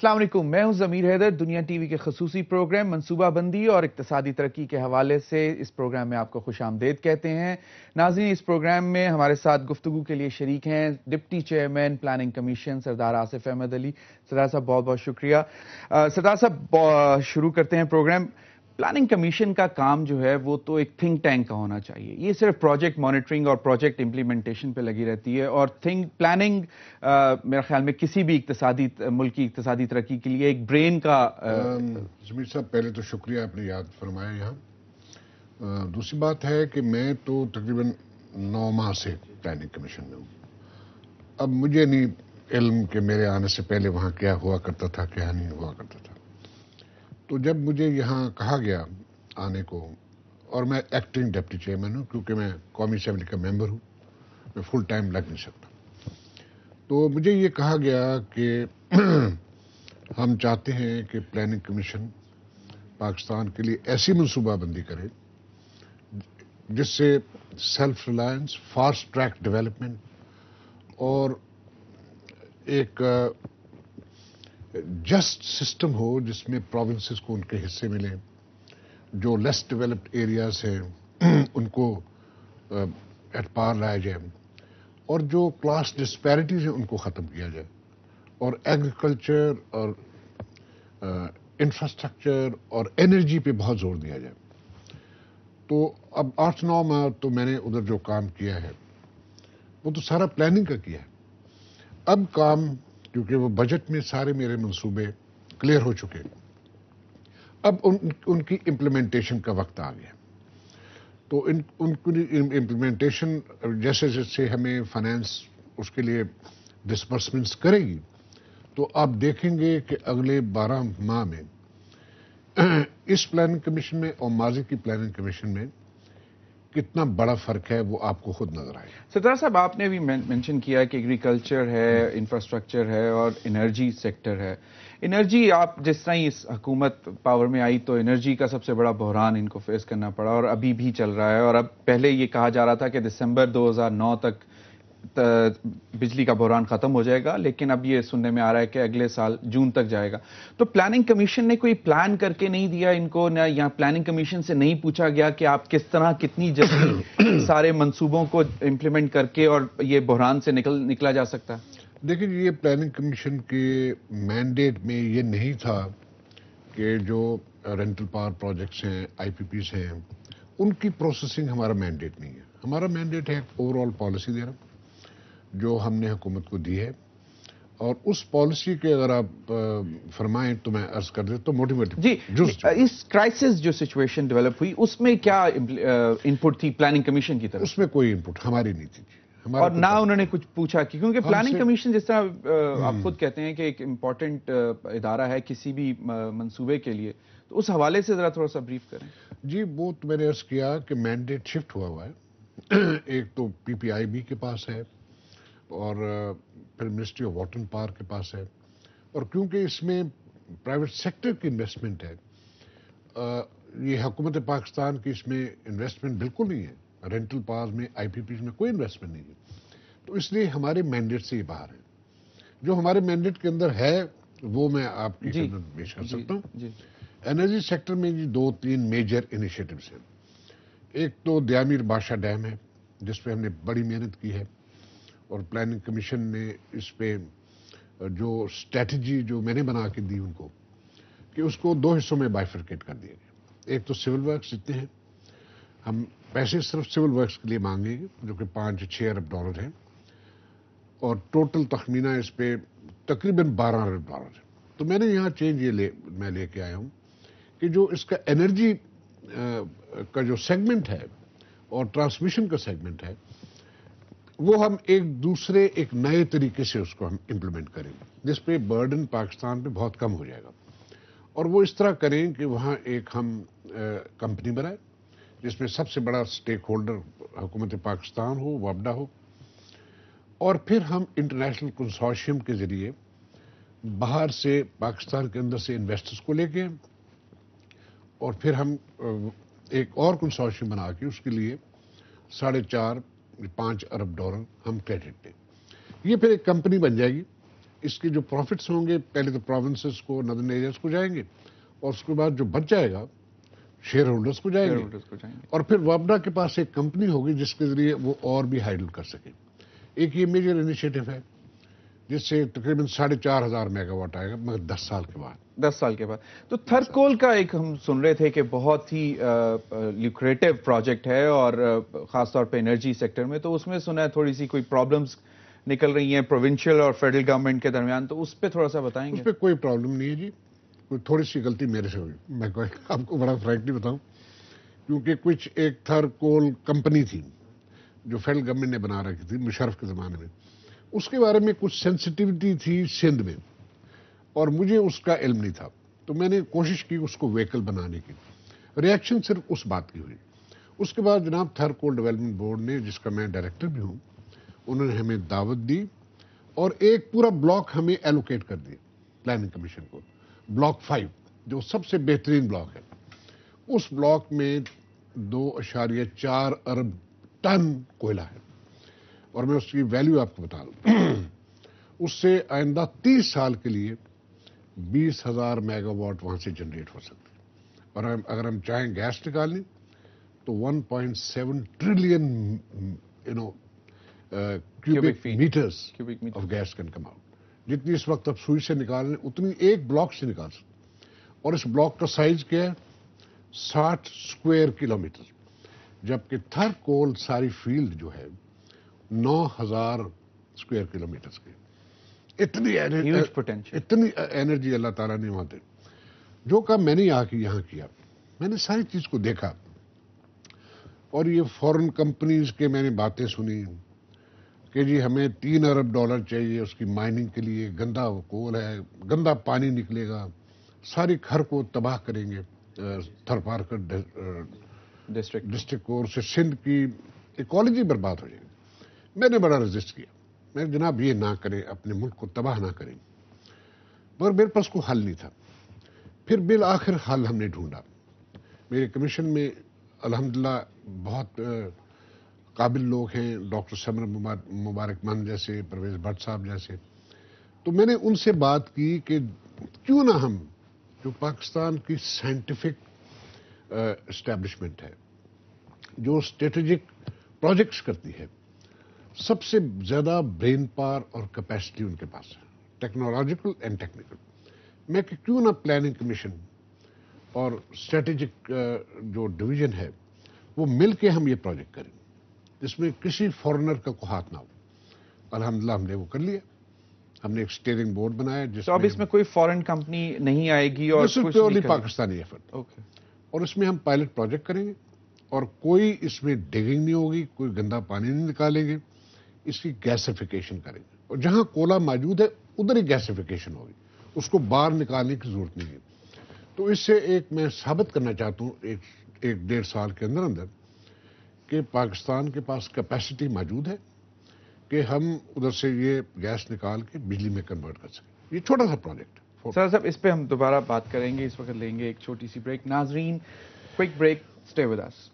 السلام علیکم، میں ہوں ضمیر حیدر۔ دنیا ٹی وی کے خصوصی پروگرام منصوبہ بندی اور اقتصادی ترقی کے حوالے سے اس پروگرام میں آپ کو خوش آمدید کہتے ہیں۔ ناظرین، اس پروگرام میں ہمارے ساتھ گفتگو کے لیے شریک ہیں ڈپٹی چیئرمین پلاننگ کمیشن سردار آصف احمد علی۔ سردار صاحب بہت بہت شکریہ۔ سردار صاحب، شروع کرتے ہیں پروگرام۔ پلاننگ کمیشن کا کام جو ہے وہ تو ایک تھنک ٹینک کا ہونا چاہیے۔ یہ صرف پروجیکٹ مانیٹرنگ اور پروجیکٹ امپلیمنٹیشن پہ لگی رہتی ہے، اور پلاننگ میرے خیال میں کسی بھی ملک کی اقتصادی ترقی کے لیے ایک برین کا ضمیر صاحب، پہلے تو شکریہ، آپ نے یاد فرمایا یہاں۔ دوسری بات ہے کہ میں تو تقریباً 9 ماہ سے پلاننگ کمیشن میں ہوں۔ اب مجھے نہیں علم کہ میرے آنے سے پہلے وہاں کیا ہوا کرتا تھا، کیا نہیں ہوا کرتا تھا۔ تو جب مجھے یہاں کہا گیا آنے کو، اور میں ایکٹنگ ڈپٹی چیئرمین ہوں کیونکہ میں قومی اسمبلی کا ممبر ہوں، میں فل ٹائم لگ نہیں سکتا، تو مجھے یہ کہا گیا کہ ہم چاہتے ہیں کہ پلاننگ کمیشن پاکستان کے لیے ایسی منصوبہ بندی کرے جس سے self Reliance, fast track development اور ایک جسٹ سسٹم ہو جس میں پروونسز کو ان کے حصے ملیں، جو لیس ڈیولپڈ ایریاز ہیں ان کو ایٹ پار لایا جائے، اور جو کلاس ڈسپیرٹیز ہیں ان کو ختم کیا جائے، اور ایگریکلچر اور انفراسٹرکچر اور انرجی پہ بہت زور دیا جائے۔ تو اب 8-9 ماہ تو میں نے ادھر جو کام کیا ہے وہ تو سارا پلاننگ کا کیا ہے۔ اب کام، کیونکہ وہ بجٹ میں سارے میرے منصوبے کلیئر ہو چکے، اب ان کی امپلیمنٹیشن کا وقت آ گیا۔ تو ان کی امپلیمنٹیشن جیسے جیسے ہمیں فائنانس اس کے لیے ڈسبرسمنٹس کرے گی، تو آپ دیکھیں گے کہ اگلے 12 ماہ میں اس پلاننگ کمیشن میں اور ماضی کی پلاننگ کمیشن میں کتنا بڑا فرق ہے وہ آپ کو خود نظر آئے گا۔ سردار صاحب، آپ نے بھی مینشن کیا کہ ایگریکلچر ہے، انفراسٹرکچر ہے اور انرجی سیکٹر ہے۔ انرجی، آپ جس طرح اس حکومت پاور میں آئی تو انرجی کا سب سے بڑا بحران ان کو فیس کرنا پڑا، اور ابھی بھی چل رہا ہے، اور اب پہلے یہ کہا جا رہا تھا کہ دسمبر 2009 تک بجلی کا بحران ختم ہو جائے گا، لیکن اب یہ سننے میں آ رہا ہے کہ اگلے سال جون تک جائے گا۔ تو پلاننگ کمیشن نے کوئی پلان کر کے نہیں دیا ان کو، نہ یہاں پلاننگ کمیشن سے نہیں پوچھا گیا کہ آپ کس طرح کتنی جلدی سارے منصوبوں کو امپلیمنٹ کر کے اور یہ بحران سے نکلا جا سکتا ہے؟ لیکن یہ پلاننگ کمیشن کے مینڈیٹ میں یہ نہیں تھا کہ جو رینٹل پاور پروجیکٹس ہیں، آئی پی پیز ہیں، ان کی پروسیسنگ ہمارا مینڈیٹ نہیں ہے۔ ہمارا مینڈیٹ ہے اوور آل پالیسی دینا جو ہم نے حکومت کو دی ہے، اور اس پالیسی کے اگر آپ فرمائیں تو میں عرض کر دیں تو موٹیویٹ جی، اس کرائسس جو سچویشن ڈیولپ ہوئی اس میں کیا ان پٹ تھی پلاننگ کمیشن کی طرف؟ اس میں کوئی ان پٹ ہماری نہیں تھی، اور نہ انہوں نے کچھ پوچھا کیونکہ پلاننگ کمیشن جس طرح آپ خود کہتے ہیں کہ ایک امپورٹنٹ ادارہ ہے کسی بھی منصوبے کے لیے، تو اس حوالے سے ذرا تھوڑا سا بریف کریں۔ جی، وہ تو میں نے عرض کیا کہ مینڈیٹ شفٹ ہوا ہے، ایک تو پی پی آئی بی کے پاس ہے، اور پھر ministry of water and power کے پاس ہے، اور کیونکہ اس میں پرائیویٹ سیکٹر کی انویسٹمنٹ ہے، یہ حکومت پاکستان کی اس میں انویسٹمنٹ بالکل نہیں ہے، رینٹل پاور میں، آئی پی پیز میں کوئی انویسٹمنٹ نہیں ہے، تو اس لیے ہمارے مینڈیٹ سے یہ باہر ہے۔ جو ہمارے مینڈیٹ کے اندر ہے وہ میں آپ کی خدمت میں پیش کر سکتا ہوں۔ انرجی سیکٹر میں 2-3 میجر انیشیٹوز ہیں۔ ایک تو دیامیر بادشاہ ڈیم ہے جس پہ ہم نے بڑی محنت کی ہے، اور پلاننگ کمیشن نے اس پہ جو اسٹریٹجی جو میں نے بنا کے دی ان کو، کہ اس کو 2 حصوں میں بائیفرکیٹ کر دیا گیا۔ ایک تو سول ورکس جتنے ہیں، ہم پیسے صرف سول ورکس کے لیے مانگیں گے جو کہ $5-6 ارب ہیں، اور ٹوٹل تخمینہ اس پہ تقریباً $12 ارب ہے۔ تو میں نے یہاں چینج میں لے کے آیا ہوں کہ جو اس کا انرجی کا جو سیگمنٹ ہے اور ٹرانسمیشن کا سیگمنٹ ہے، وہ ہم ایک نئے طریقے سے اس کو ہم امپلیمنٹ کریں گے، جس پہ برڈن پاکستان پہ بہت کم ہو جائے گا، اور وہ اس طرح کریں کہ وہاں ایک ہم کمپنی بنائیں جس میں سب سے بڑا سٹیک ہولڈر حکومت پاکستان ہو، وابڈا ہو، اور پھر ہم انٹرنیشنل کنسورشیم کے ذریعے باہر سے پاکستان کے اندر سے انویسٹرز کو لے کے، اور پھر ہم ایک اور کنسورشیم بنا کے اس کے لیے $4.5-5 ارب ہم کریڈٹ دیں۔ یہ پھر ایک کمپنی بن جائے گی، اس کے جو پروفٹس ہوں گے پہلے تو پروونسز کو، نادرن ایریاز کو جائیں گے، اور اس کے بعد جو بچ جائے گا شیئر ہولڈرز کو جائیں گے، اور پھر وابڈا کے پاس ایک کمپنی ہوگی جس کے ذریعے وہ اور بھی ہائیڈل کر سکے. ایک یہ میجر انیشیٹو ہے جس سے تقریباً 4,500 میگا واٹ آئے گا، مگر 10 سال کے بعد. 10 سال کے بعد. تو تھرکول کا ایک ہم سن رہے تھے کہ بہت ہی لیوکریٹو پروجیکٹ ہے، اور خاص طور پہ انرجی سیکٹر میں، تو اس میں سنا ہے تھوڑی سی کوئی پرابلمز نکل رہی ہیں پروونشل اور فیڈرل گورنمنٹ کے درمیان، تو اس پہ تھوڑا سا بتائیں گے. اس پہ کوئی پرابلم نہیں ہے جی، کوئی تھوڑی سی غلطی میرے سے ہوئی. میں آپ کو بڑا فرینکلی بتاؤں، کیونکہ کچھ ایک تھرکول کمپنی تھی جو فیڈرل گورنمنٹ نے بنا رکھی تھی مشرف کے زمانے میں، اس کے بارے میں کچھ سینسٹیوٹی تھی سندھ میں، اور مجھے اس کا علم نہیں تھا. تو میں نے کوشش کی اس کو ویکل بنانے کی. ریئیکشن صرف اس بات کی ہوئی. اس کے بعد جناب تھرکول ڈیولپمنٹ بورڈ نے، جس کا میں ڈائریکٹر بھی ہوں، انہوں نے ہمیں دعوت دی اور ایک پورا بلاک ہمیں ایلوکیٹ کر دیا پلاننگ کمیشن کو. بلاک 5 جو سب سے بہترین بلاک ہے، اس بلاک میں 2.4 ارب ٹن کوئلہ ہے، اور میں اس کی ویلیو آپ کو بتا دوں. اس سے آئندہ 30 سال کے لیے 20,000 میگا واٹ وہاں سے جنریٹ ہو سکتے ہیں. اور اگر ہم چاہیں گیس نکالیں تو 1.7 trillion cubic metres of gas can come out. جتنی اس وقت اب سوئی سے نکال رہے ہیں اتنی ایک بلاک سے نکال سکتے. اور اس بلاک کا سائز کیا ہے؟ 60 اسکوائر کلومیٹر، جبکہ تھرکول ساری فیلڈ جو ہے 9,000 اسکوائر کلومیٹر کی. اتنی انرجی اللہ تعالیٰ نے وہاں دے. جو کام میں نے یہاں کیا، میں نے ساری چیز کو دیکھا، اور یہ فورن کمپنیز کے میں نے باتیں سنی کہ جی ہمیں $3 ارب چاہیے اس کی مائننگ کے لیے، گندا کول ہے، گندا پانی نکلے گا، ساری گھر کو تباہ کریں گے. تھرپارکر ڈسٹرکٹ کور سے سندھ کی ایکالوجی برباد ہو جائے گی. میں نے بڑا رجسٹ کیا، میں جناب یہ نہ کریں، اپنے ملک کو تباہ نہ کریں، مگر میرے پاس کوئی حل نہیں تھا. پھر بالآخر حل ہم نے ڈھونڈا. میرے کمیشن میں الحمدللہ بہت قابل لوگ ہیں، ڈاکٹر سمر مبارک من جیسے، پرویز بھٹ صاحب جیسے. تو میں نے ان سے بات کی کہ کیوں نہ ہم، جو پاکستان کی سائنٹیفک اسٹیبلشمنٹ ہے، جو اسٹریٹجک پروجیکٹس کرتی ہے، سب سے زیادہ برین پاور اور کیپیسٹی ان کے پاس ہے، ٹیکنالوجیکل اینڈ ٹیکنیکل. میں کہ کیوں نہ پلاننگ کمیشن اور اسٹریٹجک جو ڈویژن ہے وہ مل کے ہم یہ پروجیکٹ کریں جس میں کسی فورنر کا کوئی ہاتھ نہ ہو. الحمدللہ ہم نے وہ کر لیا. ہم نے ایک اسٹیئرنگ بورڈ بنایا جس تو اب اس میں کوئی فورن کمپنی نہیں آئے گی، اور پیورلی پاکستانی ایفرٹ. اور اس میں ہم پائلٹ پروجیکٹ کریں گے، اور کوئی اس میں ڈگنگ نہیں ہوگی، کوئی گندا پانی نہیں نکالیں گے. اس کی گیسیفیکیشن کریں گے، اور جہاں کولا موجود ہے ادھر ہی گیسیفیکیشن ہوگی، اس کو باہر نکالنے کی ضرورت نہیں ہے. تو اس سے ایک میں ثابت کرنا چاہتا ہوں 1-1.5 سال کے اندر کہ پاکستان کے پاس کیپیسٹی موجود ہے کہ ہم ادھر سے یہ گیس نکال کے بجلی میں کنورٹ کر سکیں. یہ چھوٹا سا پروجیکٹ ہے. سر صاحب اس پہ ہم دوبارہ بات کریں گے. اس وقت لیں گے ایک چھوٹی سی بریک. ناظرین، quick break, stay with us.